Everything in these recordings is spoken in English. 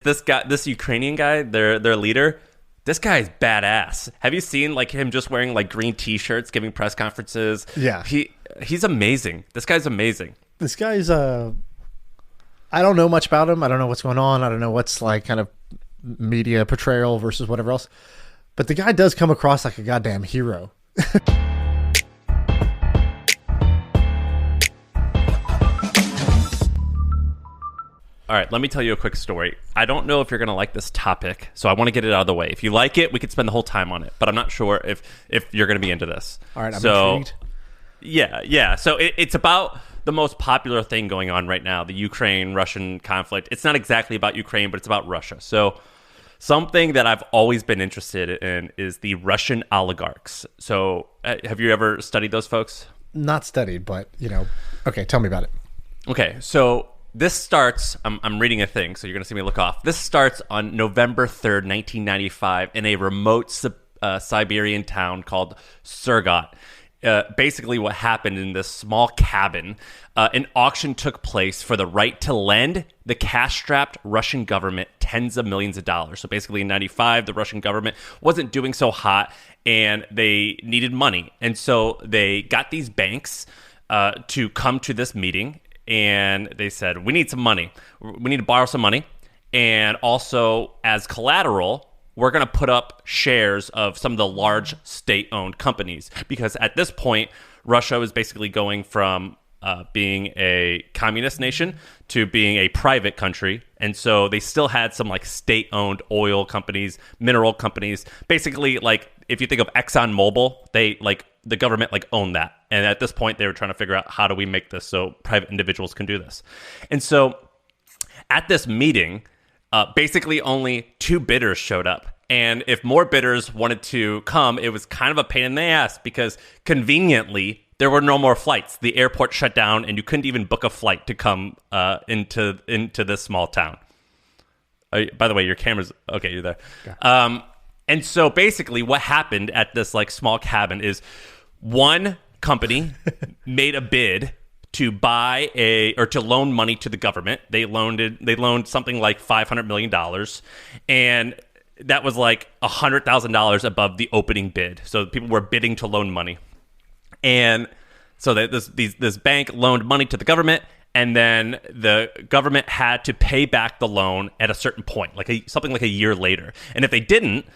this Ukrainian guy, their leader, this guy is badass. Have you seen like him just wearing like green t-shirts, giving press conferences? Yeah. He's amazing. This guy's amazing. This guy's I don't know much about him. I don't know what's going on. I don't know what's like kind of media portrayal versus whatever else. But the guy does come across like a goddamn hero. All right, let me tell you a quick story. I don't know if you're going to like this topic, so I want to get it out of the way. If you like it, we could spend the whole time on it, but I'm not sure if you're going to be into this. All right, I'm intrigued. Yeah. So it's about the most popular thing going on right now, the Ukraine-Russian conflict. It's not exactly about Ukraine, but it's about Russia. So something that I've always been interested in is the Russian oligarchs. So have you ever studied those folks? Not studied, but, okay, tell me about it. Okay, so this starts, I'm reading a thing, so you're going to see me look off. This starts on November 3rd, 1995, in a remote Siberian town called Surgot. Basically what happened in this small cabin, an auction took place for the right to lend the cash-strapped Russian government tens of millions of dollars. So basically in 95, the Russian government wasn't doing so hot, and they needed money. And so they got these banks to come to this meeting, and they said, we need some money. We need to borrow some money. And also, as collateral, we're going to put up shares of some of the large state-owned companies. Because at this point, Russia was basically going from being a communist nation to being a private country. And so they still had some like state-owned oil companies, mineral companies. Basically, like if you think of ExxonMobil, the government owned that. And at this point, they were trying to figure out how do we make this so private individuals can do this. And so at this meeting, basically only 2 bidders showed up. And if more bidders wanted to come, it was kind of a pain in the ass because conveniently, there were no more flights. The airport shut down and you couldn't even book a flight to come into this small town. By the way, your camera's... Okay, you're there. Yeah. And so basically what happened at this small cabin is one company made a bid to buy to loan money to the government. They loaned something like $500 million, and that was like $100,000 above the opening bid. So people were bidding to loan money, and so this bank loaned money to the government, and then the government had to pay back the loan at a certain point, something like a year later. And if they didn't,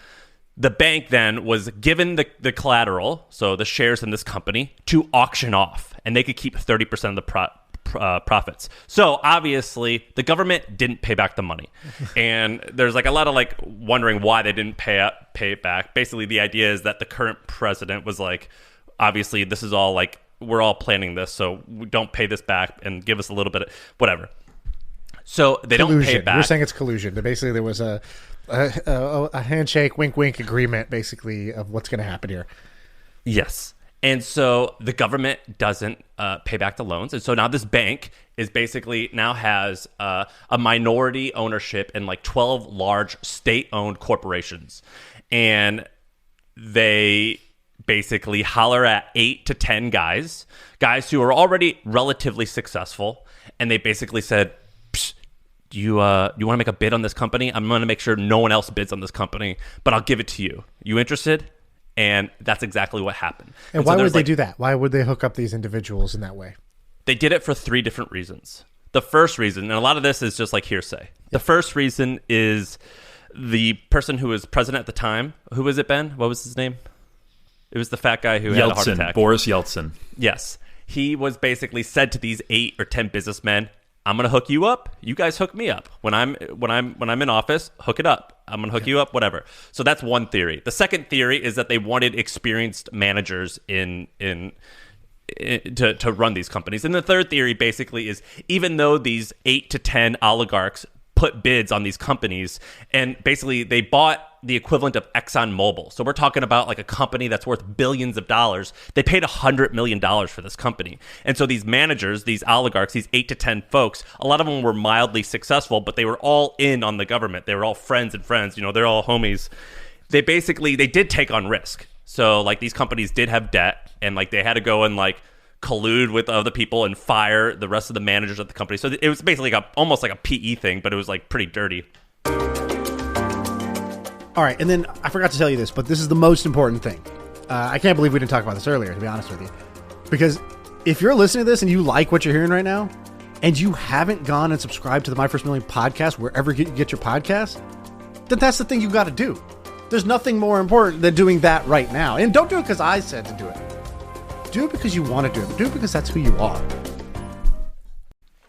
the bank then was given the collateral, so the shares in this company, to auction off, and they could keep 30% of the profits. So obviously, the government didn't pay back the money, and there's a lot of wondering why they didn't pay it back. Basically, the idea is that the current president was obviously, this is all we're all planning this, so we don't pay this back and give us a little bit of whatever. So they collusion. Don't pay it back. You're saying it's collusion. Basically, there was a handshake, wink agreement, basically, of what's going to happen here. Yes. And so the government doesn't pay back the loans. And so now this bank is basically now has a minority ownership in 12 large state-owned corporations. And they basically holler at 8 to 10 guys who are already relatively successful. And they basically said, you want to make a bid on this company? I'm going to make sure no one else bids on this company, but I'll give it to you. You interested? And that's exactly what happened. And why would they do that? Why would they hook up these individuals in that way? They did it for 3 different reasons. The first reason, and a lot of this is just hearsay. Yeah. The first reason is the person who was president at the time. Who was it, Ben? What was his name? It was the fat guy who had a heart attack. Boris Yeltsin. Yes. He was basically said to these 8 or 10 businessmen, I'm going to hook you up. You guys hook me up. When I'm in office, hook it up. I'm going to hook you up, whatever. So that's one theory. The second theory is that they wanted experienced managers to run these companies. And the third theory basically is even though these 8 to 10 oligarchs put bids on these companies, and basically they bought the equivalent of ExxonMobil. So we're talking about a company that's worth billions of dollars. They paid $100 million for this company. And so these managers, these oligarchs, these 8 to 10 folks, a lot of them were mildly successful, but they were all in on the government. They were all friends, they're all homies. They did take on risk. So these companies did have debt, and they had to go and collude with other people and fire the rest of the managers of the company. So it was basically almost like a PE thing, but it was pretty dirty. All right, and then I forgot to tell you this, but this is the most important thing. I can't believe we didn't talk about this earlier, to be honest with you. Because if you're listening to this and you like what you're hearing right now, and you haven't gone and subscribed to the My First Million podcast, wherever you get your podcast, then that's the thing you got to do. There's nothing more important than doing that right now. And don't do it because I said to do it. Do it because you want to do it. Do it because that's who you are.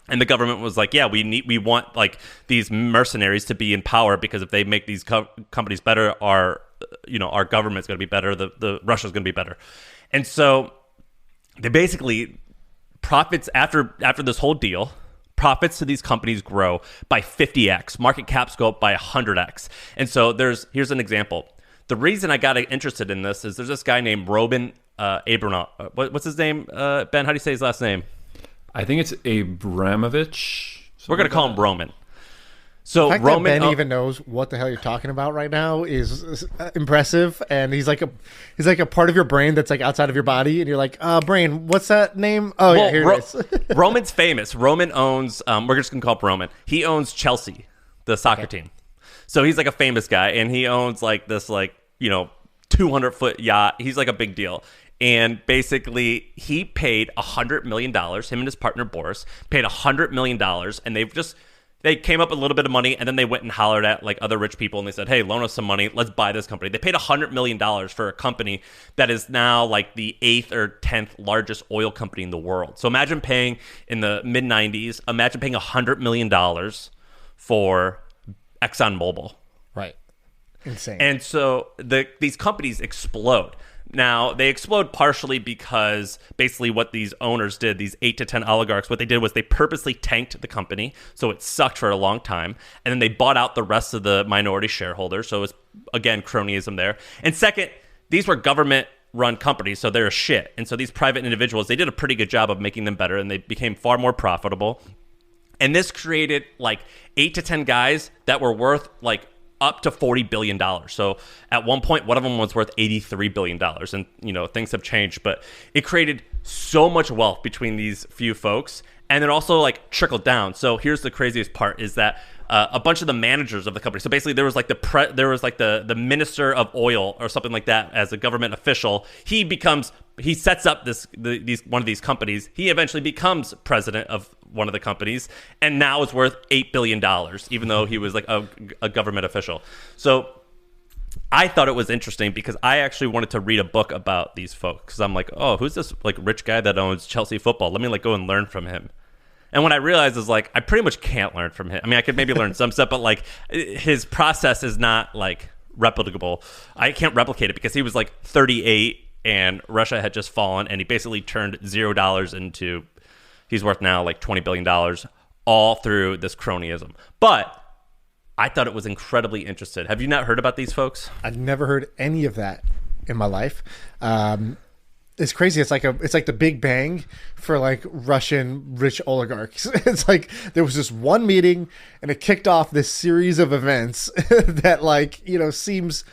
And the government was like, yeah, we want like these mercenaries to be in power, because if they make these companies better, our government's going to be better. The Russia's going to be better. And so they basically, profits after this whole deal, profits to these companies grow by 50x. Market caps go up by 100x. And so here's an example. The reason I got interested in this is there's this guy named Roman Abramovich. What's his name, Ben? How do you say his last name? I think it's Abramovich. We're going to call him Roman. So the fact Roman, that Ben even knows what the hell you're talking about right now is impressive, and he's like a part of your brain that's like outside of your body, and you're like, brain, what's that name? Oh, yeah, here it is. Roman's famous. Roman owns, we're just gonna call him Roman. He owns Chelsea, the soccer team. So he's like a famous guy, and he owns like this 200-foot yacht. He's like a big deal. And basically, he paid $100 million. Him and his partner Boris paid $100 million, and they came up with a little bit of money, and then they went and hollered at like other rich people, and they said, hey, loan us some money. Let's buy this company. They paid $100 million for a company that is now like the 8th or 10th largest oil company in the world. So imagine paying, in the mid-90s, imagine paying $100 million for ExxonMobil. Right. Insane. And so these companies explode. Now, they explode partially because basically what these owners did, these 8 to 10 oligarchs, what they did was they purposely tanked the company, so it sucked for a long time, and then they bought out the rest of the minority shareholders, so it's, again, cronyism there. And second, these were government-run companies, so they're shit. And so these private individuals, they did a pretty good job of making them better, and they became far more profitable. And this created like 8 to 10 guys that were worth like up to $40 billion. So at one point, one of them was worth $83 billion. And, things have changed, but it created so much wealth between these few folks. And it also like trickled down. So here's the craziest part is that a bunch of the managers of the company. So basically there was like the minister of oil or something like that as a government official. He sets up one of these companies. He eventually becomes president of one of the companies, and now it's worth $8 billion, even though he was like a government official. So I thought it was interesting because I actually wanted to read a book about these folks, because I'm like, oh, who's this like rich guy that owns Chelsea football? Let me like go and learn from him. And what I realized is like I pretty much can't learn from him. I mean, I could maybe learn some stuff, but like his process is not like replicable. I can't replicate it because he was like 38 and Russia had just fallen, and he basically turned $0 into, he's worth now like $20 billion, all through this cronyism. But I thought it was incredibly interesting. Have you not heard about these folks? I've never heard any of that in my life. It's crazy. It's like the Big Bang for like Russian rich oligarchs. It's like there was this one meeting and it kicked off this series of events that like, seems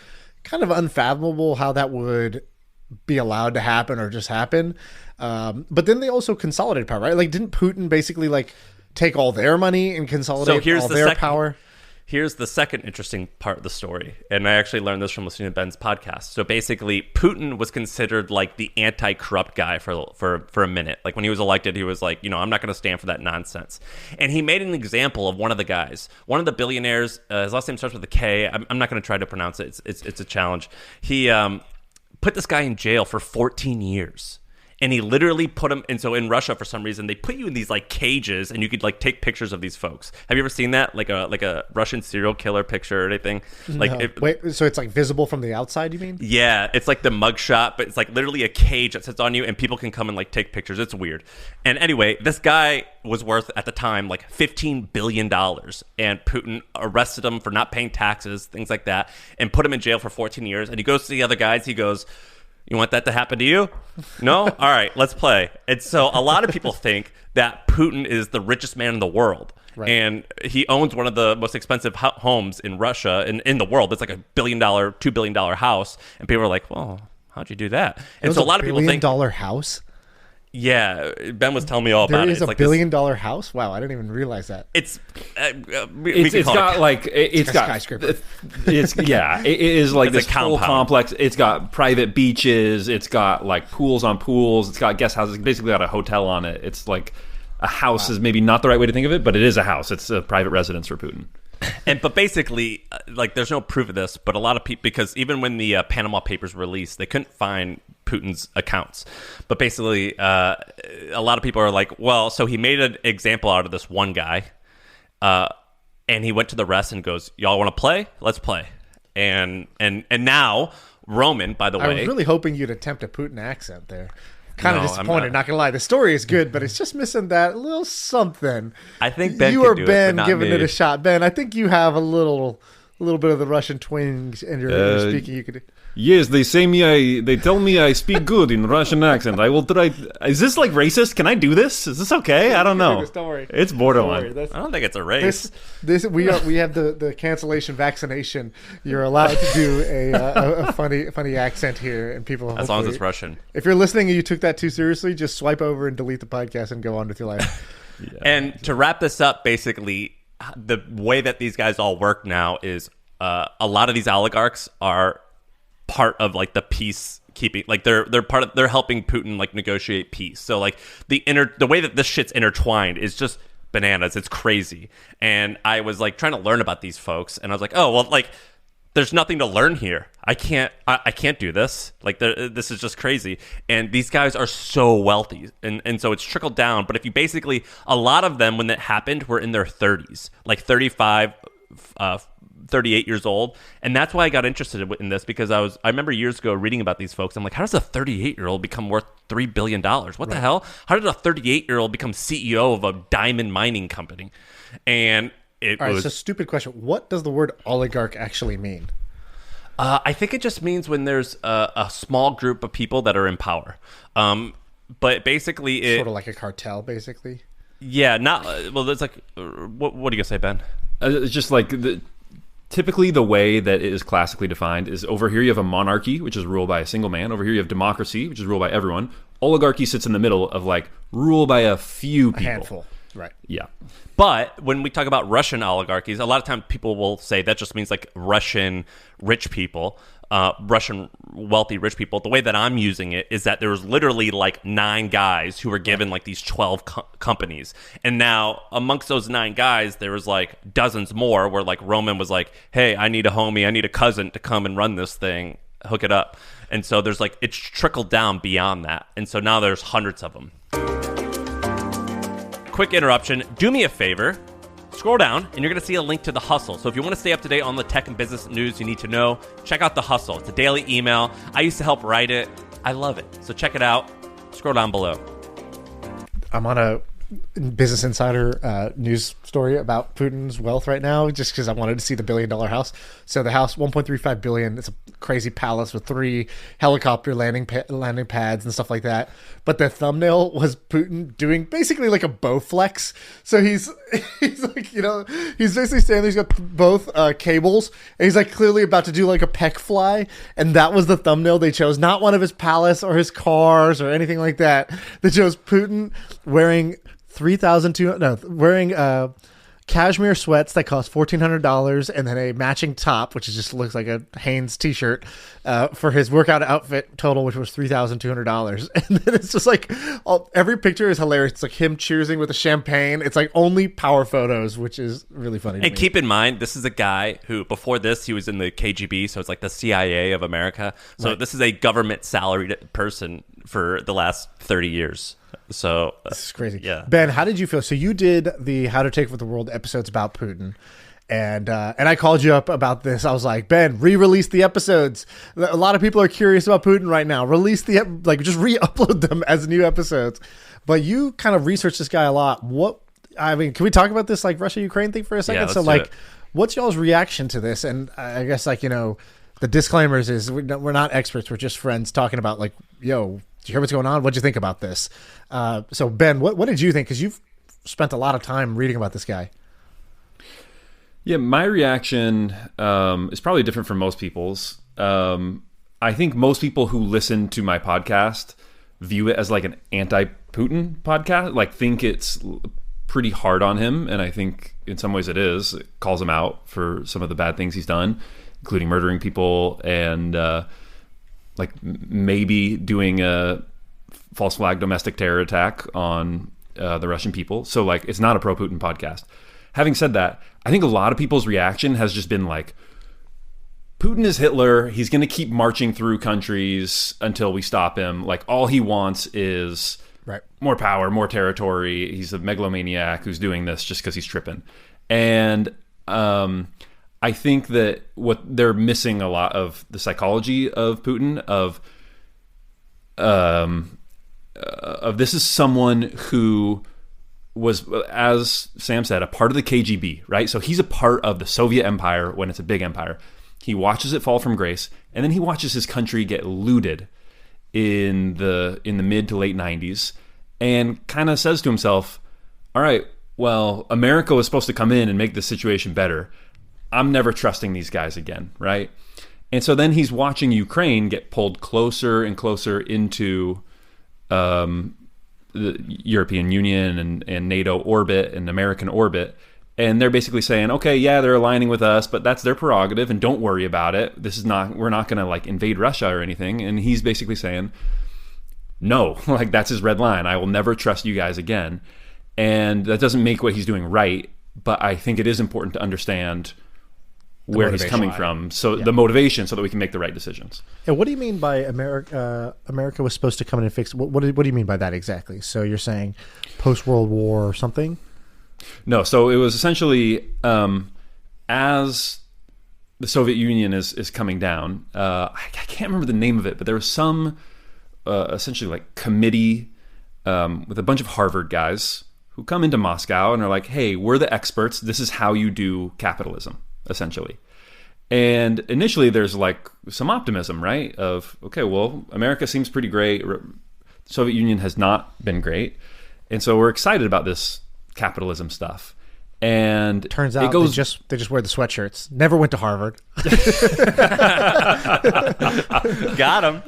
kind of unfathomable how that would be allowed to happen or just happen. But then they also consolidated power, right? Like didn't Putin basically like take all their money and consolidate all their power? Here's the second interesting part of the story, and I actually learned this from listening to Ben's podcast. So basically, Putin was considered like the anti-corrupt guy for a minute. Like when he was elected, he was like, I'm not going to stand for that nonsense. And he made an example of one of the guys, one of the billionaires. His last name starts with a K. I'm not going to try to pronounce it. It's a challenge. He put this guy in jail for 14 years. And he literally put him, and so in Russia, for some reason, they put you in these like cages, and you could like take pictures of these folks. Have you ever seen that, like a Russian serial killer picture or anything? Like, no. Wait, so it's like visible from the outside? You mean? Yeah, it's like the mugshot, but it's like literally a cage that sits on you, and people can come and like take pictures. It's weird. And anyway, this guy was worth at the time like $15 billion, and Putin arrested him for not paying taxes, things like that, and put him in jail for 14 years. And he goes to the other guys. He goes, you want that to happen to you? No? All right, let's play. And so a lot of people think that Putin is the richest man in the world. Right. And he owns one of the most expensive homes in Russia and in the world. It's like $1 billion, $2 billion house. And people are like, well, how'd you do that? And so a lot of people think... $1 billion house? Yeah, Ben was telling me all There about it. is It's a like $1 billion house. Wow, I didn't even realize that. It's It's got like it's a got skyscraper. It's yeah. It is like It's a this whole compound. complex. It's got private beaches. It's got like pools on pools. It's got guest houses. It's basically got a hotel on it. It's like a house is maybe not the right way to think of it, but it is a house. It's a private residence for Putin. But basically, like, there's no proof of this, but a lot of people, because even when the Panama Papers were released, they couldn't find Putin's accounts. But basically, a lot of people are like, well, so he made an example out of this one guy, and he went to the rest and goes, y'all want to play? Let's play. And now Roman, by the way, I was really hoping you'd attempt a Putin accent there. Kind of No, disappointed, not gonna lie. The story is good, but it's just missing that little something. I think Ben you could or do it, Ben but not giving me. it a shot. Ben, I think you have a little bit of the Russian twinge in your speaking. You could. Yes, they tell me I speak good in Russian accent. I will try. Is this like racist? Can I do this? Is this okay? I don't know. Don't worry. It's borderline. I don't think it's a race. We have the cancellation vaccination. You're allowed to do a funny accent here, and people. As long as it's Russian. If you're listening and you took that too seriously, just swipe over and delete the podcast and go on with your life. Yeah. And to wrap this up, basically, the way that these guys all work now is a lot of these oligarchs are part of like the peacekeeping, like they're helping Putin like negotiate peace. So like the way that this shit's intertwined is just bananas. It's crazy. And I was like trying to learn about these folks, and I was like, oh well, like there's nothing to learn here. I can't do this. Like this is just crazy. And these guys are so wealthy, and so it's trickled down. But if you basically, a lot of them when that happened were in their 30s, like 35. 38 years old, and that's why I got interested in this, because I remember years ago reading about these folks. I'm like, how does a 38-year-old become worth $3 billion? What the hell? How did a 38-year-old become CEO of a diamond mining company? And it All right, was so stupid question. What does the word oligarch actually mean? I think it just means when there's a small group of people that are in power. But basically, Sort of like a cartel, basically. Yeah, not well. There's like, what are you gonna say, Ben? It's just like typically the way that it is classically defined is over here you have a monarchy, which is ruled by a single man. Over here you have democracy, which is ruled by everyone. Oligarchy sits in the middle of like rule by a few people. A handful, right? Yeah. But when we talk about Russian oligarchies, a lot of times people will say that just means like Russian rich people, Russian wealthy rich people. The way that I'm using it is that there was literally like 9 guys who were given like these 12 companies. And now amongst those 9 guys, there was like dozens more where like Roman was like, hey, I need a homie, I need a cousin to come and run this thing, hook it up. And so there's like, it's trickled down beyond that. And so now there's hundreds of them. Quick interruption. Do me a favor. Scroll down, and you're going to see a link to The Hustle. So if you want to stay up to date on the tech and business news you need to know, check out The Hustle. It's a daily email. I used to help write it. I love it. So check it out. Scroll down below. I'm on a Business Insider news story about Putin's wealth right now, just because I wanted to see the $1 billion house. So the house, $1.35 billion. It's a crazy palace with 3 helicopter landing pads and stuff like that. But the thumbnail was Putin doing basically like a Bowflex. So he's like, you know, he's basically standing there. He's got both cables, and he's like clearly about to do like a peck fly. And that was the thumbnail they chose, not one of his palace or his cars or anything like that. They chose Putin wearing wearing cashmere sweats that cost $1,400, and then a matching top, which just looks like a Hanes t-shirt, for his workout outfit total, which was $3,200. And then it's just like every picture is hilarious. It's like him cheersing with a champagne. It's like only power photos, which is really funny. And keep in mind, this is a guy who, before this, he was in the KGB, so it's like the CIA of America. So This is a government salaried person for the last 30 years. So this is crazy. Yeah. Ben, how did you feel? So you did the How to Take Over the World episodes about Putin. And I called you up about this. I was like, Ben, re-release the episodes. A lot of people are curious about Putin right now. Release just re-upload them as new episodes. But you kind of researched this guy a lot. Can we talk about this like Russia-Ukraine thing for a second? Yeah, let's so do like, it. What's y'all's reaction to this? And I guess like, you know, the disclaimers is we're not experts. We're just friends talking about like, yo, do you hear what's going on? What'd you think about this? So Ben, what did you think? Because you've spent a lot of time reading about this guy. Yeah, my reaction is probably different from most people's. I think most people who listen to my podcast view it as like an anti-Putin podcast, like think it's pretty hard on him, and I think in some ways it is. It calls him out for some of the bad things he's done, including murdering people and like maybe doing a false flag domestic terror attack on the Russian people. So like it's not a pro-Putin podcast. Having said that, I think a lot of people's reaction has just been like, Putin is Hitler. He's going to keep marching through countries until we stop him. Like all he wants is more power, more territory. He's a megalomaniac who's doing this just because he's tripping. And I think that what they're missing a lot of the psychology of Putin of this is someone who was, as Sam said, a part of the KGB, right? So he's a part of the Soviet Empire when it's a big empire. He watches it fall from grace, and then he watches his country get looted in the mid to late 90s, and kind of says to himself, all right, well, America was supposed to come in and make the situation better. I'm never trusting these guys again, right? And so then he's watching Ukraine get pulled closer and closer into the European Union and NATO orbit and American orbit. And they're basically saying, okay, yeah, they're aligning with us, but that's their prerogative, and don't worry about it. We're not going to like invade Russia or anything. And he's basically saying, no, like that's his red line. I will never trust you guys again. And that doesn't make what he's doing right, but I think it is important to understand where he's coming from. So the motivation, so that we can make the right decisions. And what do you mean by America was supposed to come in and fix? What do you mean by that exactly? So you're saying post-World War or something? No, so it was essentially as the Soviet Union is coming down. I can't remember the name of it, but there was some essentially like committee with a bunch of Harvard guys who come into Moscow and are like, "Hey, we're the experts. This is how you do capitalism." Essentially. And initially there's like some optimism, right? Of, okay, well, America seems pretty great. The Soviet Union has not been great. And so we're excited about this capitalism stuff. And turns out they just wear the sweatshirts. Never went to Harvard. Got him.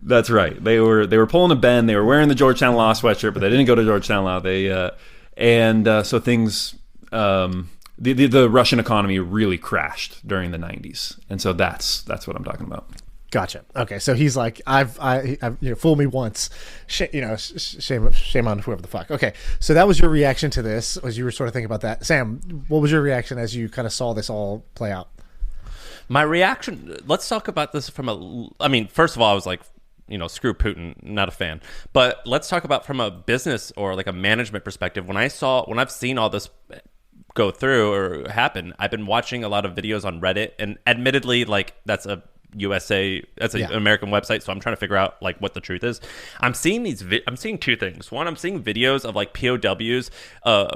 That's right. They were pulling a Ben. They were wearing the Georgetown Law sweatshirt, but they didn't go to Georgetown Law. So things the Russian economy really crashed during the 90s, and so that's what I'm talking about. Gotcha. Okay, so he's like, I've fooled me once, shame on whoever the fuck. Okay, so that was your reaction to this, as you were sort of thinking about that. Sam, what was your reaction as you kind of saw this all play out? My reaction. Let's talk about this from first of all, I was like, screw Putin, not a fan. But let's talk about from a business or like a management perspective. When I've seen all this go through or happen, I've been watching a lot of videos on Reddit, and admittedly, like that's a American website, so I'm trying to figure out like what the truth is. I'm seeing I'm seeing two things. One, I'm seeing videos of like POWs,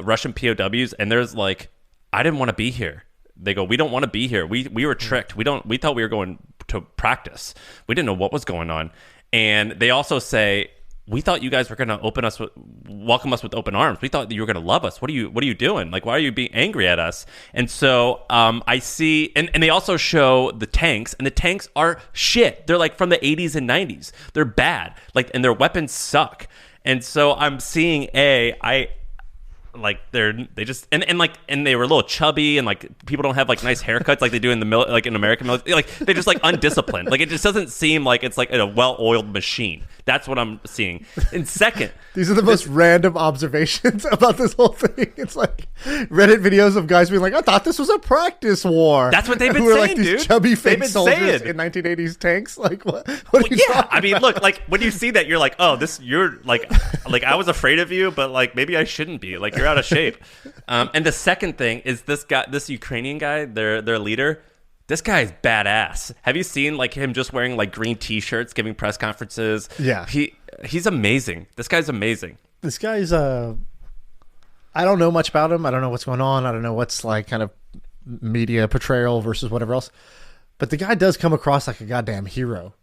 Russian POWs, and there's like, I didn't want to be here. They go, we don't want to be here. We were tricked. We thought we were going to practice. We didn't know what was going on. And they also say, we thought you guys were going to welcome us with open arms. We thought that you were going to love us. What are you doing? Like, why are you being angry at us? And so I see, and they also show the tanks, and the tanks are shit. They're like from the 80s and 90s. They're bad. Like, and their weapons suck. And so I'm seeing like they were a little chubby, and like people don't have like nice haircuts like they do in like in American military. Like they're just like undisciplined. Like it just doesn't seem like it's like a well-oiled machine. That's what I'm seeing. And second, these are the most random observations about this whole thing. It's like Reddit videos of guys being like, I thought this was a practice war. That's what they've been saying, like these dude. Chubby fake soldiers in 1980s tanks. Like what are you talking I mean, look, like when you see that, you're like, oh, you're like I was afraid of you, but like maybe I shouldn't be. Like you're out of shape. And the second thing is this Ukrainian guy, their leader. This guy is badass. Have you seen like him just wearing like green t-shirts, giving press conferences? Yeah. He's amazing. This guy's amazing. This guy's I don't know much about him. I don't know what's going on. I don't know what's like kind of media portrayal versus whatever else. But the guy does come across like a goddamn hero.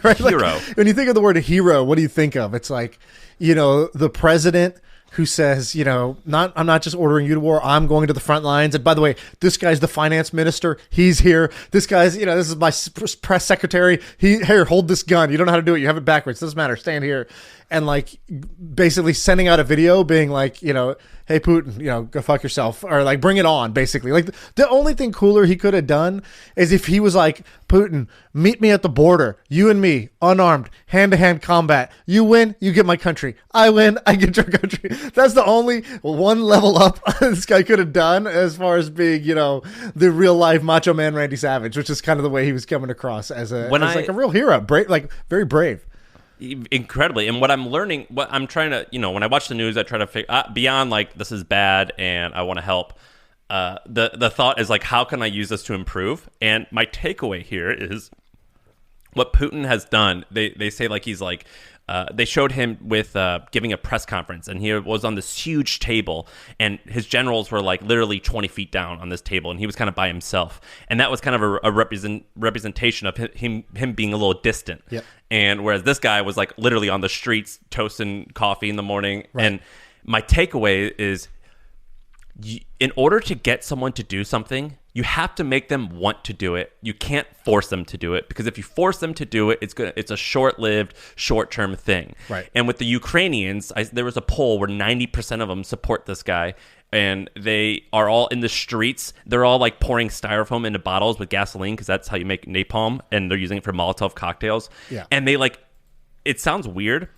Right? Hero. Like, when you think of the word hero, what do you think of? It's like, the president who says, I'm not just ordering you to war. I'm going to the front lines. And by the way, this guy's the finance minister. He's here. This guy's, this is my press secretary. Here, hold this gun. You don't know how to do it. You have it backwards. Doesn't matter. Stand here. And like basically sending out a video being like, hey, Putin, go fuck yourself, or like bring it on, basically. Like the only thing cooler he could have done is if he was like, Putin, meet me at the border, you and me, unarmed, hand-to-hand combat. You win, you get my country. I win, I get your country. That's the only one level up this guy could have done as far as being, the real life Macho Man Randy Savage, which is kind of the way he was coming across as like a real hero, brave, like very brave. Incredibly. And what I'm learning, what I'm trying to, when I watch the news, I try to figure beyond like this is bad and I want to help. The thought is like, how can I use this to improve? And my takeaway here is what Putin has done. They say like he's like, they showed him with giving a press conference, and he was on this huge table, and his generals were like literally 20 feet down on this table, and he was kind of by himself, and that was kind of a representation of him being a little distant. Yep. And whereas this guy was like literally on the streets toasting coffee in the morning. Right. And my takeaway is, in order to get someone to do something, you have to make them want to do it. You can't force them to do it, because if you force them to do it, it's a short-lived, short-term thing. Right. And with the Ukrainians, there was a poll where 90% of them support this guy, and they are all in the streets. They're all like pouring styrofoam into bottles with gasoline, because that's how you make napalm, and they're using it for Molotov cocktails. Yeah. And they like, it sounds weird,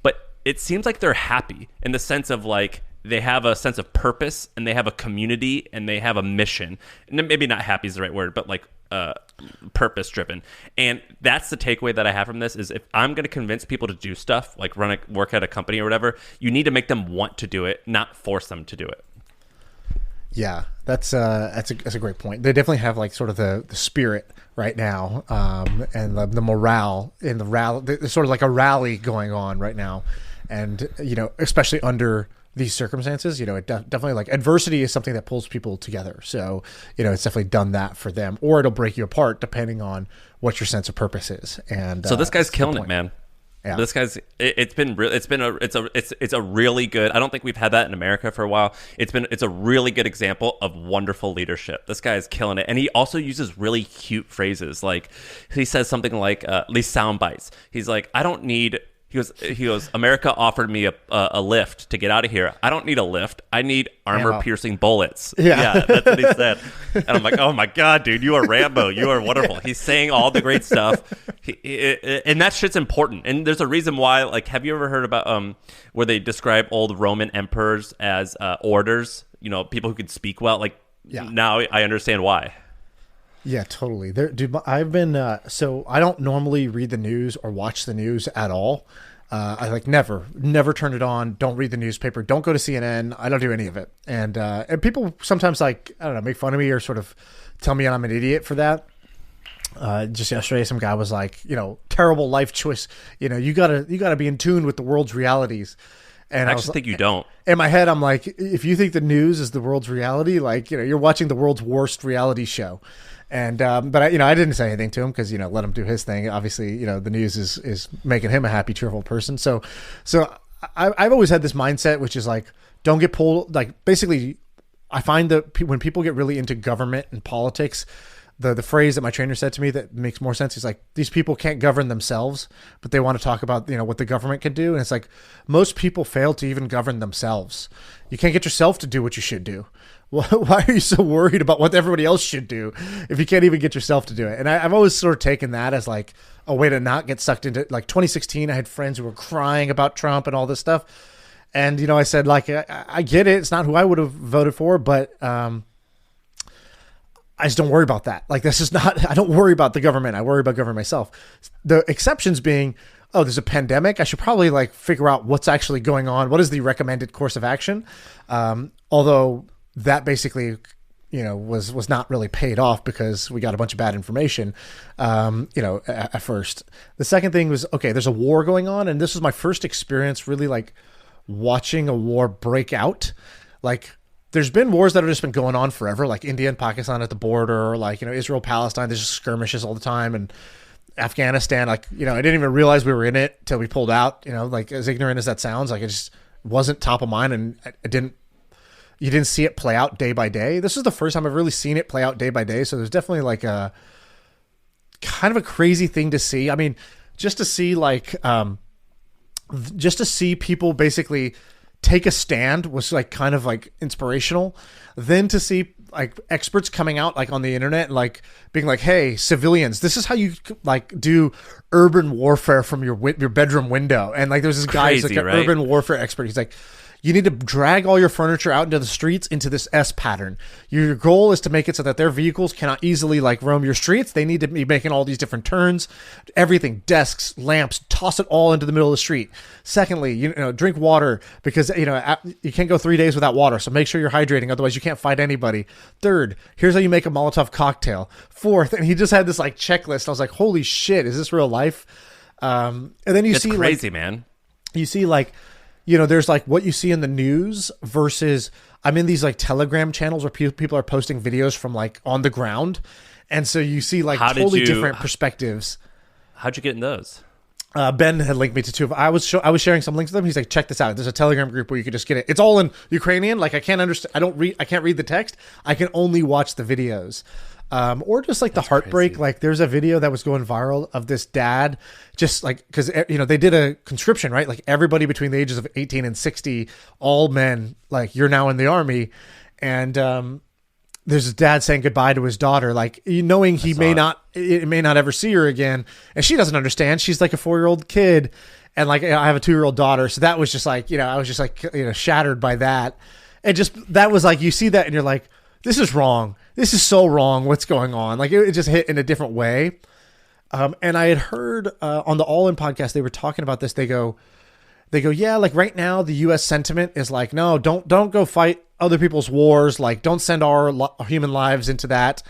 but it seems like they're happy in the sense of like, they have a sense of purpose, and they have a community, and they have a mission. And maybe not happy is the right word, but like purpose driven. And that's the takeaway that I have from this is, if I'm going to convince people to do stuff like work at a company or whatever, you need to make them want to do it, not force them to do it. Yeah, that's a great point. They definitely have like sort of the spirit right now, and the morale in the rally. There's sort of like a rally going on right now, and especially under these circumstances, it definitely, like, adversity is something that pulls people together. So, it's definitely done that for them, or it'll break you apart depending on what your sense of purpose is. And so this guy's killing it, man. Yeah. This guy's it's a really good. I don't think we've had that in America for a while. It's a really good example of wonderful leadership. This guy is killing it, and he also uses really cute phrases. Like he says something like these sound bites. He's like, I don't need. He goes, America offered me a lift to get out of here. I don't need a lift. I need armor-piercing bullets. Yeah, that's what he said. And I'm like, oh, my God, dude, you are Rambo. You are wonderful. He's saying all the great stuff. And that shit's important. And there's a reason why, like, have you ever heard about where they describe old Roman emperors as orators, people who could speak well? Like, now I understand why. Yeah, totally. Dude, I've been so I don't normally read the news or watch the news at all. I like never turn it on. Don't read the newspaper. Don't go to CNN. I don't do any of it. And people sometimes, like, I don't know, make fun of me or sort of tell me I'm an idiot for that. Just yesterday, some guy was like, terrible life choice. You gotta be in tune with the world's realities. And I actually think you don't. In my head, I'm like, if you think the news is the world's reality, like, you're watching the world's worst reality show. And but I didn't say anything to him because let him do his thing. Obviously, the news is making him a happy, cheerful person. So I've always had this mindset, which is like, don't get pulled. Like, basically, I find that when people get really into government and politics, the phrase that my trainer said to me that makes more sense is like, these people can't govern themselves, but they want to talk about what the government can do. And it's like, most people fail to even govern themselves. You can't get yourself to do what you should do. Why are you so worried about what everybody else should do if you can't even get yourself to do it? And I've always sort of taken that as like a way to not get sucked into, like, 2016. I had friends who were crying about Trump and all this stuff. And, I said, like, I get it. It's not who I would have voted for, but I just don't worry about that. Like, this is not, I don't worry about the government. I worry about government myself. The exceptions being, oh, there's a pandemic. I should probably, like, figure out what's actually going on. What is the recommended course of action? Although that basically, was not really paid off because we got a bunch of bad information, at first. The second thing was, okay, there's a war going on. And this was my first experience really, like, watching a war break out. Like, there's been wars that have just been going on forever, like India and Pakistan at the border, like, Israel, Palestine, there's just skirmishes all the time. And Afghanistan, like, I didn't even realize we were in it till we pulled out, like, as ignorant as that sounds, like, I just wasn't top of mind, and you didn't see it play out day by day. This is the first time I've really seen it play out day by day. So there's definitely like a kind of a crazy thing to see. I mean, just to see people basically take a stand was like kind of like inspirational. Then to see like experts coming out like on the internet and like being like, hey, civilians, this is how you like do urban warfare from your bedroom window. And like there's this guy who's like an urban warfare expert. He's like, you need to drag all your furniture out into the streets into this S pattern. Your goal is to make it so that their vehicles cannot easily like roam your streets. They need to be making all these different turns, everything, desks, lamps, toss it all into the middle of the street. Secondly, you know, drink water because, you know, you can't go 3 days without water. So make sure you're hydrating. Otherwise you can't fight anybody. Third, here's how you make a Molotov cocktail. Fourth, and he just had this like checklist. I was like, holy shit, is this real life? And then you see crazy, like, man. You see like, you know, there's like what you see in the news versus I'm in these like Telegram channels where people are posting videos from like on the ground. And so you see like totally different perspectives. How'd you get in those? Ben had linked me to two of them. I was sharing some links with him. He's like, check this out. There's a Telegram group where you could just get it. It's all in Ukrainian. Like I can't understand. I can't read the text. I can only watch the videos. Or just like the heartbreak. Crazy. Like there's a video that was going viral of this dad just like, cause you know, they did a conscription, right? Like everybody between the ages of 18 and 60, all men, like you're now in the army. And, there's his dad saying goodbye to his daughter, like knowing he may not ever see her again. And she doesn't understand. She's like a 4-year-old kid. And like, I have a 2-year-old daughter. So that was just like, you know, I was just like, you know, shattered by that. And just, that was like, you see that and you're like, this is wrong. This is so wrong. What's going on? Like it just hit in a different way. And I had heard on the All In podcast, they were talking about this. They go, yeah, like right now the U.S. sentiment is like, no, don't go fight other people's wars. Like don't send our human lives into that.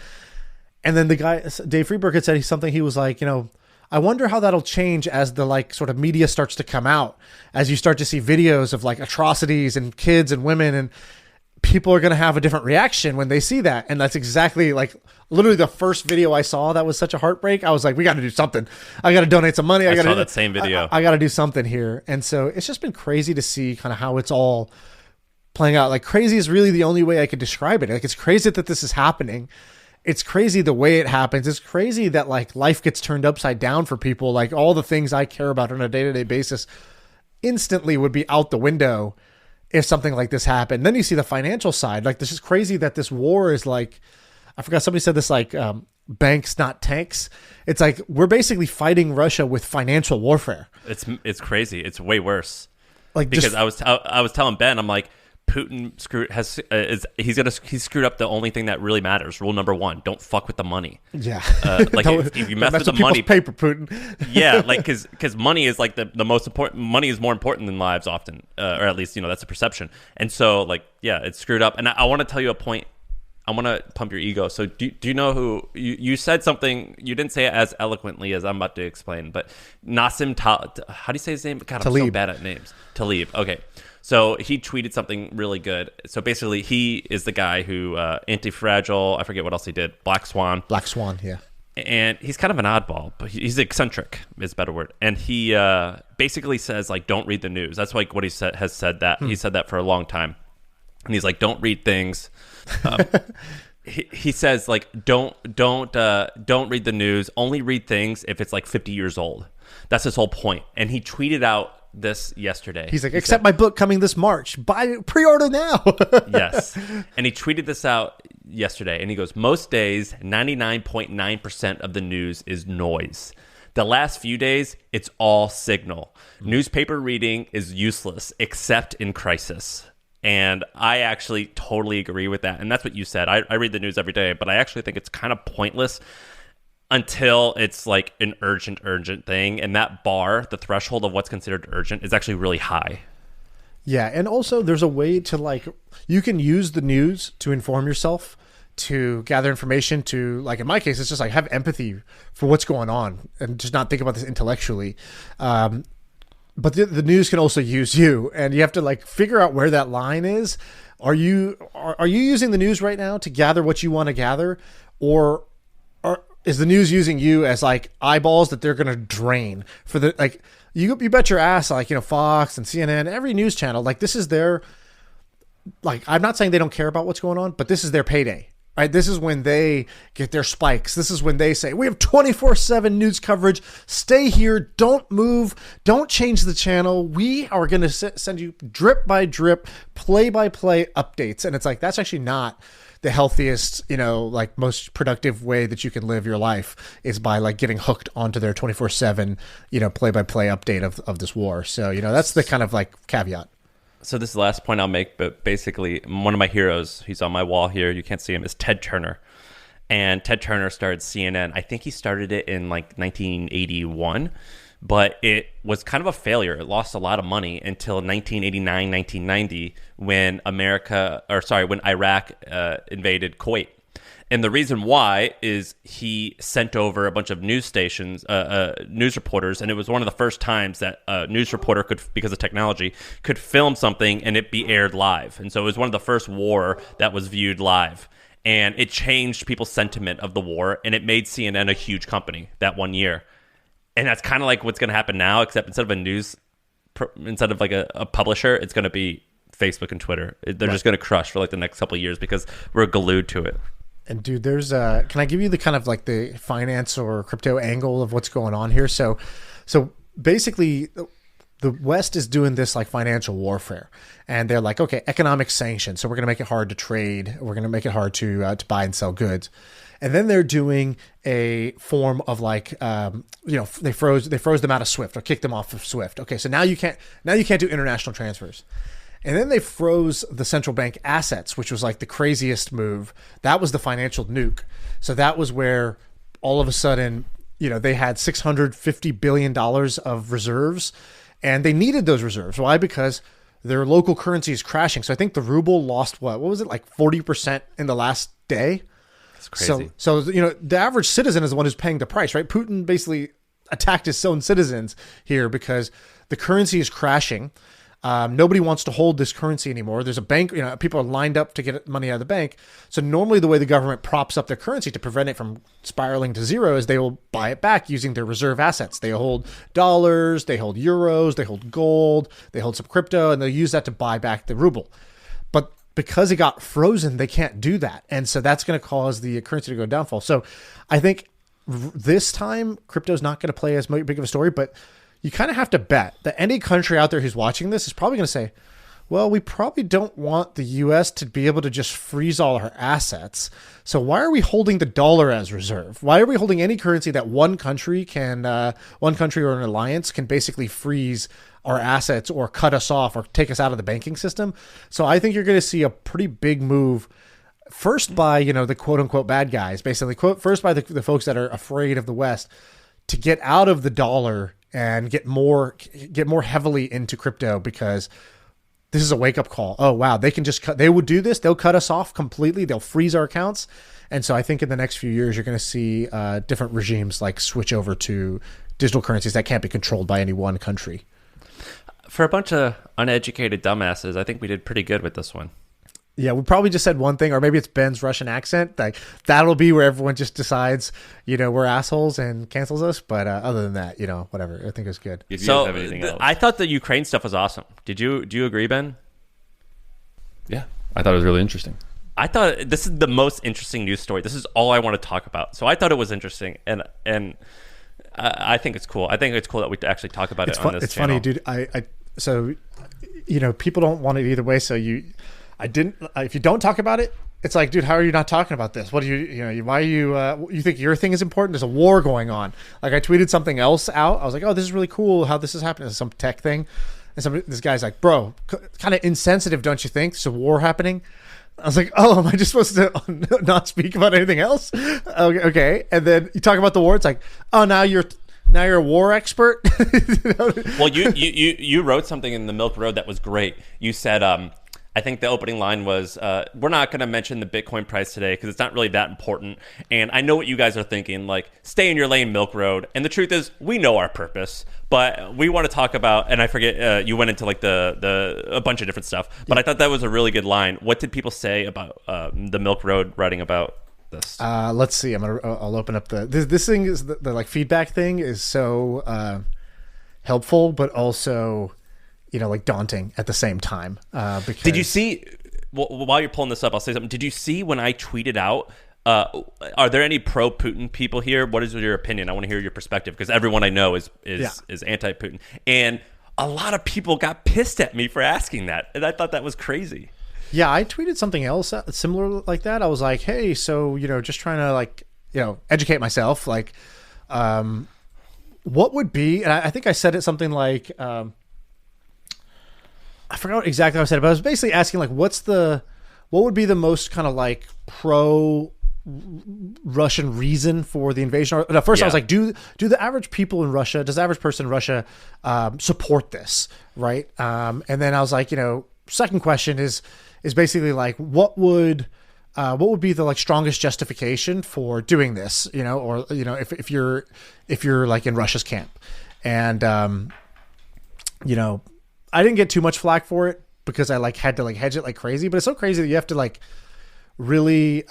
And then the guy, Dave Freeberg, had said something. He was like, you know, I wonder how that'll change as the like sort of media starts to come out, as you start to see videos of like atrocities and kids and women, and people are going to have a different reaction when they see that. And that's exactly like literally the first video I saw that was such a heartbreak. I was like, we got to do something. I got to donate some money. I saw that same video. I got to do something here. And so it's just been crazy to see kind of how it's all playing out. Like crazy is really the only way I could describe it. Like it's crazy that this is happening. It's crazy the way it happens. It's crazy that like life gets turned upside down for people. Like all the things I care about on a day-to-day basis instantly would be out the window if something like this happened. Then you see the financial side. Like this is crazy that this war is like, I forgot somebody said this, like banks, not tanks. It's like, we're basically fighting Russia with financial warfare. It's crazy. It's way worse. Like because I was telling Ben, I'm like, Putin he's screwed up the only thing that really matters. Rule number 1: don't fuck with the money. Yeah, like if you mess with the money, paper, Putin. Yeah, like because money is like the most important. Money is more important than lives often, or at least, you know, that's a perception. And so like, yeah, it's screwed up. And I want to tell you a point. I want to pump your ego. So do you know who you said something? You didn't say it as eloquently as I'm about to explain, but Nassim how do you say his name? God, I'm so bad at names. Talib. Okay. So he tweeted something really good. So basically, he is the guy who Anti-Fragile. I forget what else he did. Black Swan, yeah. And he's kind of an oddball, but he's eccentric is a better word. And he basically says like, don't read the news. That's like what he has said that. He said that for a long time. And he's like, don't read things. He says like, don't read the news. Only read things if it's like 50 years old. That's his whole point. And he tweeted out this yesterday. He's like, except my book coming this March. Buy pre-order now. Yes. And he tweeted this out yesterday, and he goes, most days 99.9% of the news is noise. The last few days it's all signal. Newspaper reading is useless except in crisis. And I actually totally agree with that. And that's what you said. I read the news every day, but I actually think it's kind of pointless until it's like an urgent thing. And that bar, the threshold of what's considered urgent, is actually really high. Yeah. And also there's a way to like, you can use the news to inform yourself, to gather information, to like, in my case, it's just like have empathy for what's going on and just not think about this intellectually. But the news can also use you, and you have to like figure out where that line is. Are you using the news right now to gather what you want to gather, or is the news using you as like eyeballs that they're going to drain for the, like, you bet your ass, like, Fox and CNN, every news channel, like, this is their, like, I'm not saying they don't care about what's going on, but this is their payday, right? This is when they get their spikes. This is when they say, we have 24/7 news coverage. Stay here. Don't move. Don't change the channel. We are going to send you drip by drip, play by play updates. And it's like, that's actually not the healthiest, like, most productive way that you can live your life, is by like getting hooked onto their 24/7, play by play update of this war. So, that's the kind of like caveat. So this is the last point I'll make, but basically one of my heroes, he's on my wall here, you can't see him, is Ted Turner. And Ted Turner started CNN. I think he started it in like 1981, but it was kind of a failure. It lost a lot of money until 1989, 1990, when when Iraq invaded Kuwait. And the reason why is he sent over a bunch of news stations, news reporters, and it was one of the first times that a news reporter could, because of technology, could film something and it be aired live. And so it was one of the first war that was viewed live. And it changed people's sentiment of the war, and it made CNN a huge company that one year. And that's kind of like what's going to happen now, except instead of like a publisher, it's going to be Facebook and Twitter. They're just going to crush for like the next couple of years because we're glued to it. And dude, there's can I give you the kind of like the finance or crypto angle of what's going on here? So basically the West is doing this like financial warfare, and they're like, okay, economic sanctions. So we're going to make it hard to trade. We're going to make it hard to buy and sell goods. And then they're doing a form of like, they froze them out of SWIFT or kicked them off of SWIFT. Okay. So now you can't do international transfers. And then they froze the central bank assets, which was like the craziest move. That was the financial nuke. So that was where all of a sudden, they had $650 billion of reserves, and they needed those reserves. Why? Because their local currency is crashing. So I think the ruble lost what was it, like 40% in the last day? That's crazy. So the average citizen is the one who's paying the price, right? Putin basically attacked his own citizens here because the currency is crashing. Nobody wants to hold this currency anymore. There's a bank, people are lined up to get money out of the bank. So normally the way the government props up their currency to prevent it from spiraling to zero is they will buy it back using their reserve assets. They hold dollars, they hold euros, they hold gold, they hold some crypto, and they'll use that to buy back the ruble. But because it got frozen, they can't do that. And so that's going to cause the currency to go downfall. So I think this time crypto is not going to play as big of a story, but you kind of have to bet that any country out there who's watching this is probably going to say, well, we probably don't want the U.S. to be able to just freeze all our assets. So why are we holding the dollar as reserve? Why are we holding any currency that one country or an alliance can basically freeze our assets or cut us off or take us out of the banking system? So I think you're going to see a pretty big move first by, the quote unquote bad guys, basically first by the folks that are afraid of the West to get out of the dollar and get more heavily into crypto, because this is a wake up call. Oh, wow. They would do this. They'll cut us off completely. They'll freeze our accounts. And so I think in the next few years, you're going to see different regimes like switch over to digital currencies that can't be controlled by any one country. For a bunch of uneducated dumbasses, I think we did pretty good with this one. Yeah, we probably just said one thing, or maybe it's Ben's Russian accent. Like that'll be where everyone just decides, we're assholes and cancels us. But other than that, whatever. I think it's good. If you don't have anything else. I thought the Ukraine stuff was awesome. Do you agree, Ben? Yeah, I thought it was really interesting. I thought this is the most interesting news story. This is all I want to talk about. So I thought it was interesting, and I think it's cool. I think it's cool that we actually talk about it on this channel. It's funny, dude. So people don't want it either way. So if you don't talk about it, it's like, dude, how are you not talking about this? What do why are you think your thing is important? There's a war going on. Like I tweeted something else out. I was like, oh, this is really cool how this is happening. It's some tech thing. And this guy's like, bro, kind of insensitive, don't you think? There's a war happening. I was like, oh, am I just supposed to not speak about anything else? Okay. And then you talk about the war. It's like, oh, now you're a war expert. Well, you wrote something in the Milk Road that was great. You said, I think the opening line was, we're not going to mention the Bitcoin price today because it's not really that important. And I know what you guys are thinking, like, stay in your lane, Milk Road. And the truth is, we know our purpose, but we want to talk about, and I forget, you went into like a bunch of different stuff, but I thought that was a really good line. What did people say about the Milk Road writing about this? Let's see. I'll open up this thing is the like feedback thing is so helpful, but also like daunting at the same time. Because did you see? Well, while you're pulling this up, I'll say something. Did you see when I tweeted out? Are there any pro-Putin people here? What is your opinion? I want to hear your perspective because everyone I know is anti-Putin, and a lot of people got pissed at me for asking that, and I thought that was crazy. Yeah, I tweeted something else similar like that. I was like, hey, so just trying to educate myself. Like, what would be? And I think I said it something like, I forgot exactly how I said it, but I was basically asking like, what would be the most kind of like pro Russian reason for the invasion? No, first I was like, do the average people in Russia, does the average person in Russia support this, right? And then I was like, second question is basically like, what would be the like strongest justification for doing this, or if you're like in Russia's camp, and I didn't get too much flack for it because I like had to like hedge it like crazy, but it's so crazy that you have to like really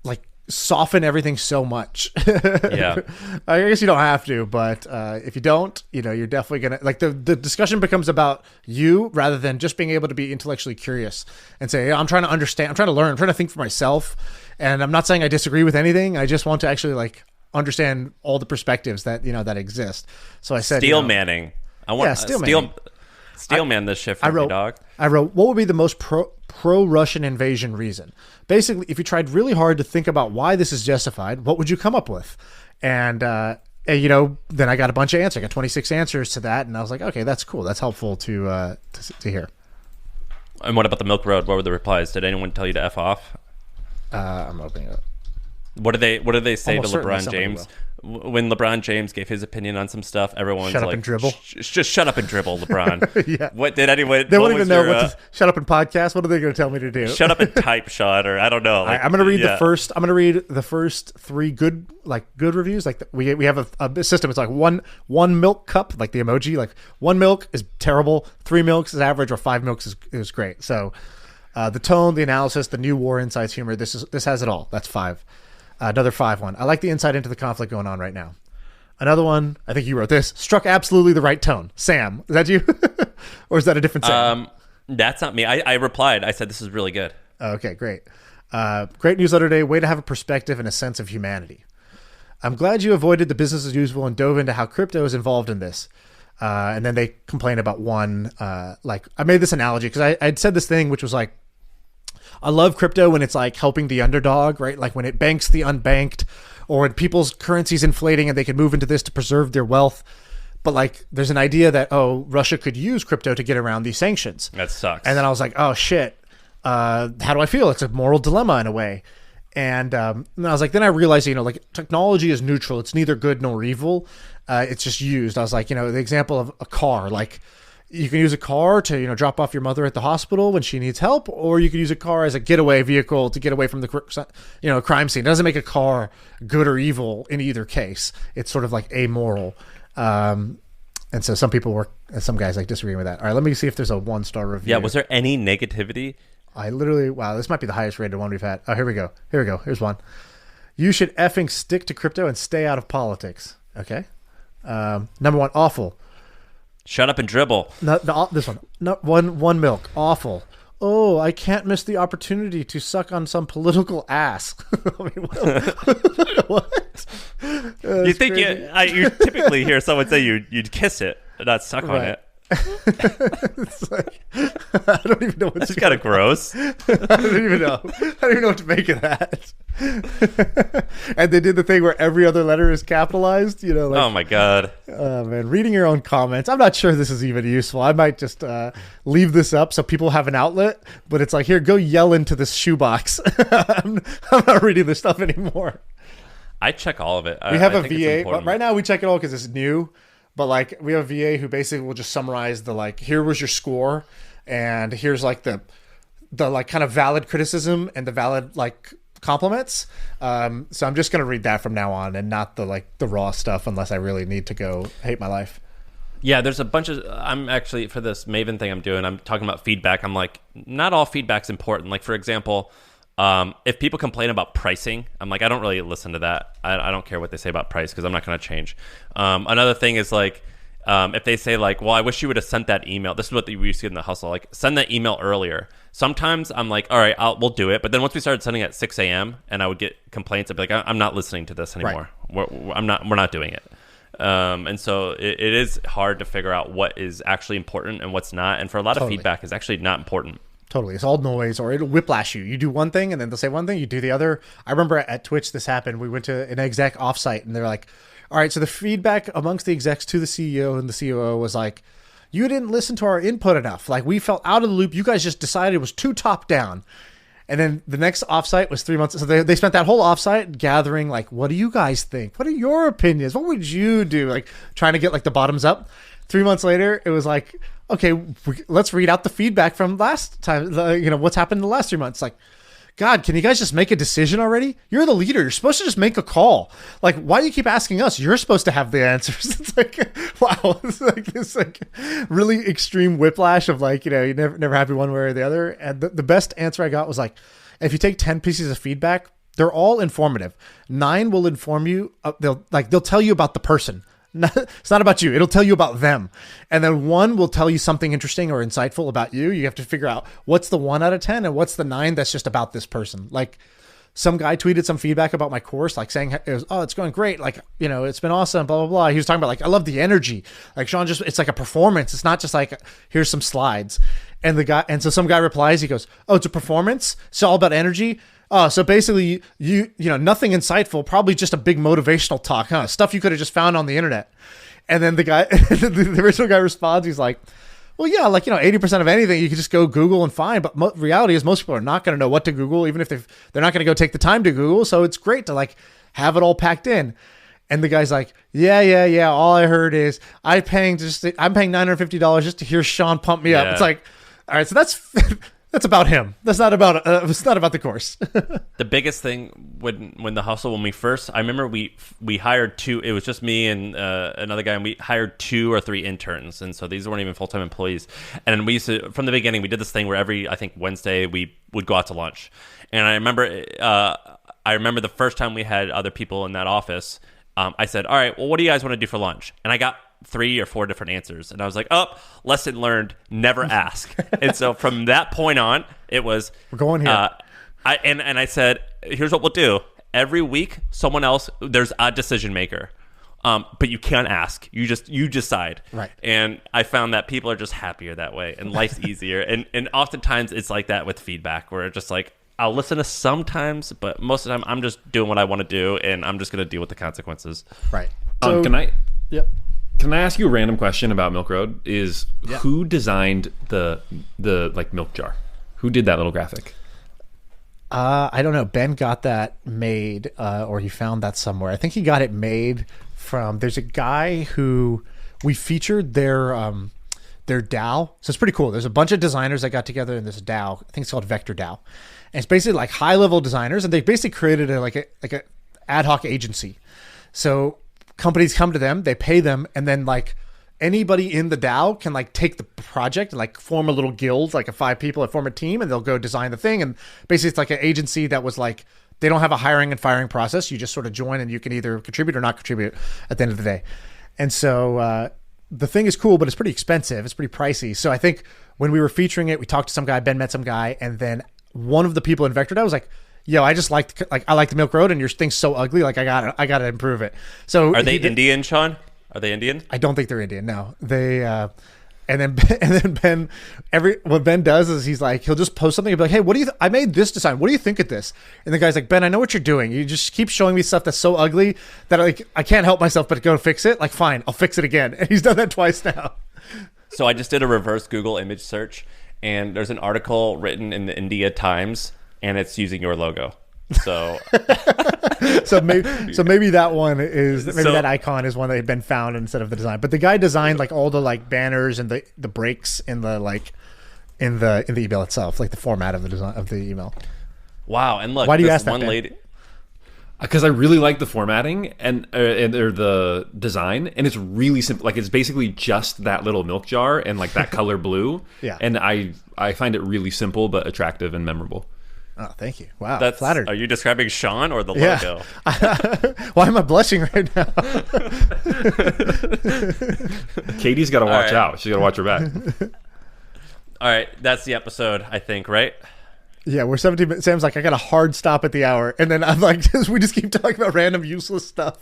like soften everything so much. Yeah. I guess you don't have to, but if you don't, you're definitely gonna like the discussion becomes about you rather than just being able to be intellectually curious and say, I'm trying to understand, I'm trying to learn, I'm trying to think for myself, and I'm not saying I disagree with anything. I just want to actually like understand all the perspectives that that exist. So I said steel manning. I want steel man this shit for me, dog. I wrote, what would be the most pro-Russian invasion reason? Basically, if you tried really hard to think about why this is justified, what would you come up with? And, then I got a bunch of answers. I got 26 answers to that. And I was like, okay, that's cool. That's helpful to hear. And what about the Milk Road? What were the replies? Did anyone tell you to F off? I'm opening it up. What did they say Almost to LeBron James? When LeBron James gave his opinion on some stuff, everyone's shut up like, and dribble. Just shut up and dribble, LeBron. Yeah. What did anyone? They won't even know what to shut up and podcast. What are they going to tell me to do? Shut up and type, Sean, or I don't know. Like, I'm going to read the first. I'm going to read the first 3 good reviews. Like we have a system. It's like one milk cup, like the emoji. Like 1 milk is terrible, 3 milks is average, or 5 milks is great. So the tone, the analysis, the new war insights, humor. This has it all. That's 5. Another 5 one. I like the insight into the conflict going on right now. Another one, I think you wrote this, struck absolutely the right tone. Sam, is that you? Or is that a different Sam? That's not me. I replied. I said, this is really good. Okay, great. Great newsletter today. Way to have a perspective and a sense of humanity. I'm glad you avoided the business as usual and dove into how crypto is involved in this. And then they complain about one, like I made this analogy because I'd said this thing, which was like, I love crypto when it's like helping the underdog, right? Like when it banks the unbanked, or when people's currency's inflating and they can move into this to preserve their wealth. But like, there's an idea that, Russia could use crypto to get around these sanctions. That sucks. And then I was like, oh shit. How do I feel? It's a moral dilemma in a way. And I was like, then I realized, like technology is neutral. It's neither good nor evil. It's just used. I was like, the example of a car, like you can use a car to, drop off your mother at the hospital when she needs help, or you can use a car as a getaway vehicle to get away from the, crime scene. It doesn't make a car good or evil in either case. It's sort of like amoral. And so some guys like disagreeing with that. All right, let me see if there's a 1-star review. Yeah, was there any negativity? Wow, this might be the highest rated one we've had. Oh, here we go. Here's one. You should effing stick to crypto and stay out of politics. Okay. Number 1, awful. Shut up and dribble. No, this one. No, one milk. Awful. Oh, I can't miss the opportunity to suck on some political ass. I mean, what? You think you typically hear someone say you'd kiss it, not suck on it. It's like, I don't even know what's kind of gross. I don't even know what to make of that. And they did the thing where every other letter is capitalized, Oh my god. Oh man, reading your own comments. I'm not sure this is even useful. I might just leave this up so people have an outlet, but it's like, here, go yell into this shoebox. I'm not reading this stuff anymore. I check all of it. We have a VA. Right now we check it all because it's new. But like we have a VA who basically will just summarize the like, here was your score, and here's like the like kind of valid criticism and the valid like compliments. So I'm just gonna read that from now on and not the raw stuff unless I really need to go hate my life. Yeah, there's a bunch of. I'm actually for this Maven thing I'm doing. I'm talking about feedback. I'm like, not all feedback's important. Like for example, If people complain about pricing, I'm like, I don't really listen to that. I don't care what they say about price because I'm not going to change. Another thing is like, if they say like, well, I wish you would have sent that email. This is what we used to get in the hustle. Like, send that email earlier. Sometimes I'm like, all right, we'll do it. But then once we started sending at 6 a.m. and I would get complaints, I'd be like, I'm not listening to this anymore. Right. We're not doing it. And so it is hard to figure out what is actually important and what's not. And for a lot of feedback, is actually not important. Totally. It's all noise, or it'll whiplash you. You do one thing and then they'll say one thing, you do the other. I remember at Twitch this happened. We went to an exec offsite and they're like, all right, so the feedback amongst the execs to the CEO and the COO was like, you didn't listen to our input enough. Like, we felt out of the loop. You guys just decided it was too top down. And then the next offsite was 3 months. So they spent that whole offsite gathering, like, what do you guys think? What are your opinions? What would you do? Like, trying to get like the bottoms up. 3 months later, it was like, okay, let's read out the feedback from last time. What's happened in the last 3 months. Like, God, can you guys just make a decision already? You're the leader. You're supposed to just make a call. Like, why do you keep asking us? You're supposed to have the answers. It's like, wow. It's like this like really extreme whiplash of like, you never happy one way or the other. And the best answer I got was like, if you take 10 pieces of feedback, they're all informative. 9 will inform you. They'll tell you about the person. It's not about you. It'll tell you about them. And then 1 will tell you something interesting or insightful about you. You have to figure out what's the 1 out of 10 and what's the 9 that's just about this person. Like, some guy tweeted some feedback about my course, like saying, it's going great. Like, it's been awesome, blah, blah, blah. He was talking about like, I love the energy. Like, Shaan, it's like a performance. It's not just like, here's some slides. And so some guy replies, he goes, oh, it's a performance? It's all about energy? Oh, so basically, you nothing insightful, probably just a big motivational talk, huh? Stuff you could have just found on the internet. And then the guy, the original guy responds, he's like, well, yeah, like, 80% of anything you can just go Google and find. But reality is most people are not going to know what to Google, even if they're not going to go take the time to Google. So it's great to like have it all packed in. And the guy's like, yeah. All I heard is I'm paying $950 just to hear Shaan pump me up. It's like, all right, so that's about him. That's not about it's not about the course. The biggest thing when the hustle, when we first, I remember we hired 2. It was just me and another guy, and we hired 2 or 3 interns, and so these weren't even full-time employees. And we used to, from the beginning, we did this thing where every, I think, Wednesday we would go out to lunch. And I remember the first time we had other people in that office. I said, all right, well, what do you guys want to do for lunch? And I got 3 or 4 different answers. And I was like, lesson learned, never ask. And so from that point on, it was... We're going here. I said, here's what we'll do. Every week, someone else, there's a decision maker. But you can't ask. You decide. Right. And I found that people are just happier that way. And life's easier. And oftentimes, it's like that with feedback, where it's just like, I'll listen to sometimes, but most of the time, I'm just doing what I want to do, and I'm just going to deal with the consequences. Right. So, can I... Yep. Can I ask you a random question about Milk Road? Who designed the like milk jar? Who did that little graphic? I don't know. Ben got that made, or he found that somewhere. I think he got it made from. There's a guy who we featured their DAO. So it's pretty cool. There's a bunch of designers that got together in this DAO. I think it's called Vector DAO, and it's basically like high level designers, and they basically created a ad hoc agency. So companies come to them, they pay them, and then like anybody in the DAO can like take the project and like form a little guild, like 5 people that form a team, and they'll go design the thing. And basically it's like an agency that was like, they don't have a hiring and firing process. You just sort of join and you can either contribute or not contribute at the end of the day. And so the thing is cool, but it's pretty expensive. It's pretty pricey. So I think when we were featuring it, we talked to some guy, Ben met some guy, and then one of the people in Vector DAO was like, yo, I just I like the Milk Road, and your thing's so ugly. Like, I gotta improve it. So are they Indian, Shaan? Are they Indian? I don't think they're Indian. No, they. And then Ben, what Ben does is he'll just post something and be like, hey, what do you? I made this design. What do you think of this? And the guy's like, Ben, I know what you're doing. You just keep showing me stuff that's so ugly that I can't help myself but go fix it. Like, fine, I'll fix it again. And he's done that twice now. So I just did a reverse Google image search, and there's an article written in the India Times, and it's using your logo. So maybe that one is that icon is one that had been found instead of the design. But the guy designed like all the like banners and the breaks in the like in the email itself, like the format of the design of the email. Wow! And look, why do you ask that, one Ben? lady? Because I really like the formatting and the design, and it's really simple. Like, it's basically just that little milk jar and like that color blue. Yeah. And I find it really simple but attractive and memorable. Oh, thank you. Wow, That's flattered. Are you describing Shaan or the Yeah. logo? Why am I blushing right now? Katie's got to watch right. out. She's got to watch her back. All right, that's the episode, I think, right? Yeah, we're 17 minutes. Sam's like, I got a hard stop at the hour. And then I'm like, we just keep talking about random useless stuff.